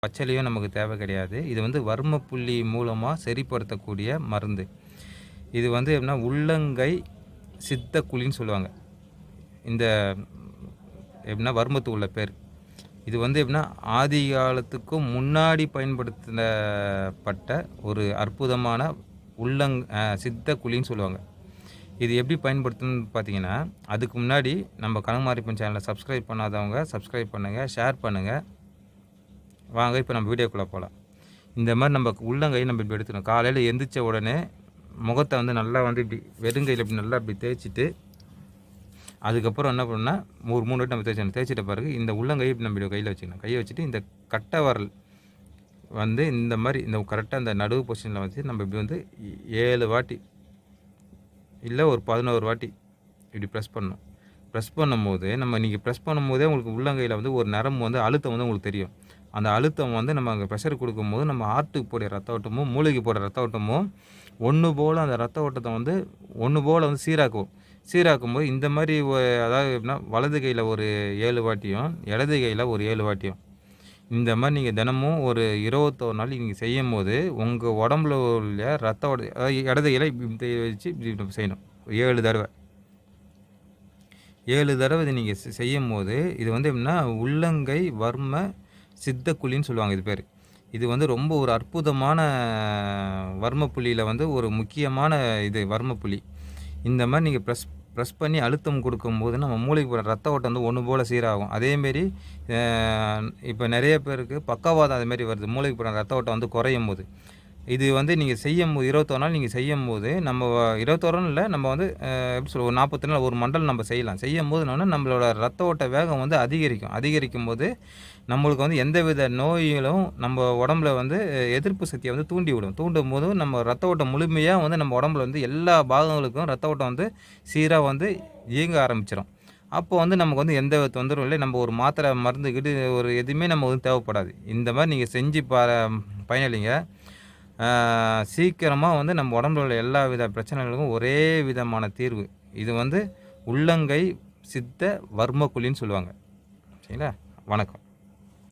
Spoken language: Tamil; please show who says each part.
Speaker 1: பச்சளையும் நமக்கு தேவை கிடையாது. இது வந்து வர்ம புள்ளி மூலமாக சரிப்படுத்தக்கூடிய மருந்து. இது வந்து எப்படின்னா உள்ளங்கை சித்த குழின்னு சொல்லுவாங்க. இந்த எப்படின்னா வர்மத்துக்கு உள்ள பேர். இது வந்து எப்படின்னா ஆதி காலத்துக்கும் முன்னாடி பயன்படுத்தப்பட்ட ஒரு அற்புதமான சித்த குழின்னு சொல்லுவாங்க. இது எப்படி பயன்படுத்தணும்னு பார்த்தீங்கன்னா, அதுக்கு முன்னாடி நம்ம கனகமாரியப்பன் சேனலை சப்ஸ்கிரைப் பண்ணாதவங்க சப்ஸ்கிரைப் பண்ணுங்கள், ஷேர் பண்ணுங்கள். வாங்க இப்போ நம்ம வீடியோக்குள்ளே போகலாம். இந்த மாதிரி நம்ம உள்ளங்கையை நம்ம இப்படி எடுத்துக்கணும். காலையில் எந்திரிச்ச உடனே முகத்தை வந்து நல்லா வந்து இப்படி வெறுங்கையில் இப்படி நல்லா இப்படி தேய்ச்சிட்டு, அதுக்கப்புறம் என்ன பண்ணணும்னா ஒரு 3 வாட்டி நம்ம தேய்ச்சிட்ட பிறகு இந்த உள்ளங்கையை இப்படி நம்ம கையில் வச்சுக்கணும். கையை வச்சுட்டு இந்த கட்டை வரல் வந்து இந்த மாதிரி இந்த கரெக்டாக அந்த நடுவு பொசிஷனில் வச்சு நம்ம இப்படி வந்து 7 வாட்டி இல்லை ஒரு 11 வாட்டி இப்படி ப்ரெஸ் பண்ணணும். ப்ரெஸ் பண்ணும்போது நீங்கள் ப்ரெஸ் பண்ணும்போதே உங்களுக்கு உள்ளங்கையில் வந்து ஒரு நரம்பு வந்து அழுத்தம் வந்து உங்களுக்கு தெரியும். அந்த அழுத்தம் வந்து நம்ம அங்கே ப்ரெஷர் கொடுக்கும்போது நம்ம ஹார்ட்டுக்கு போகிற ரத்த ஓட்டமும் மூளைக்கு போகிற ரத்த ஓட்டமும் ஒன்று போல் அந்த ரத்த ஓட்டத்தை வந்து ஒன்று போல் வந்து சீராக்கும்போது இந்த மாதிரி அதாவது எப்படின்னா வலது கையில் ஒரு 7 வாட்டியும் இடது கையில் ஒரு 7 வாட்டியும் இந்த மாதிரி நீங்கள் தினமும் ஒரு 21 நாள் நீங்கள் செய்யும் போது உங்கள் உடம்புல உள்ள ரத்த ஓட்ட அதாவது இடது கையில் இப்படி வச்சு இப்படி செய்யணும் 7 தடவை. 7 தடவை இது நீங்கள் செய்யும் போது இது வந்து எப்படின்னா உள்ளங்கை வர்ம சித்தக்குழின்னு சொல்லுவாங்க இது பேர். இது வந்து ரொம்ப ஒரு அற்புதமான வர்மப்புள்ளியில் வந்து ஒரு முக்கியமான இது வர்மப்புள்ளி. இந்த மாதிரி நீங்கள் ப்ரெஸ் பண்ணி அழுத்தம் கொடுக்கும்போது நம்ம மூளைக்கு போகிற ரத்த ஓட்டம் வந்து ஒன்று போல் சீராகும். அதேமாரி இப்போ நிறைய பேருக்கு பக்கவாதம் அதுமாரி வருது. மூளைக்கு போகிற ரத்த ஓட்டம் வந்து குறையும் போது இது வந்து நீங்கள் செய்யும்போது 21 நாள் நீங்கள் செய்யும்போது நம்ம 21 நாள் இல்லை நம்ம வந்து எப்படி சொல்ல ஒரு 40 நாள் ஒரு மண்டலம் நம்ம செய்யும்போது நம்மளோட ரத்த ஓட்ட வேகம் வந்து அதிகரிக்கும் போது நம்மளுக்கு வந்து எந்தவித நோய்களும் நம்ம உடம்புல வந்து எதிர்ப்பு சக்தியை வந்து தூண்டும் போது நம்ம ரத்த ஓட்டம் முழுமையாக வந்து நம்ம உடம்புல வந்து எல்லா பாகங்களுக்கும் ரத்த ஓட்டம் வந்து சீராக வந்து இயங்க ஆரம்பிச்சிடும். அப்போ வந்து நமக்கு வந்து எந்த தொந்தரவும் இல்லை. நம்ம ஒரு மாத்திரை மருந்துக்கிட்டு ஒரு எதுவுமே நம்ம வந்து தேவைப்படாது. இந்த மாதிரி நீங்கள் செஞ்சு பயனளிங்க. சீக்கிரமாக வந்து நம்ம உடம்புல உள்ள எல்லா வித பிரச்சனைகளுக்கும் ஒரே விதமான தீர்வு. இது வந்து உள்ளங்கை சித்த வர்மக்குழின்னு சொல்லுவாங்க. சரிங்களா? வணக்கம்.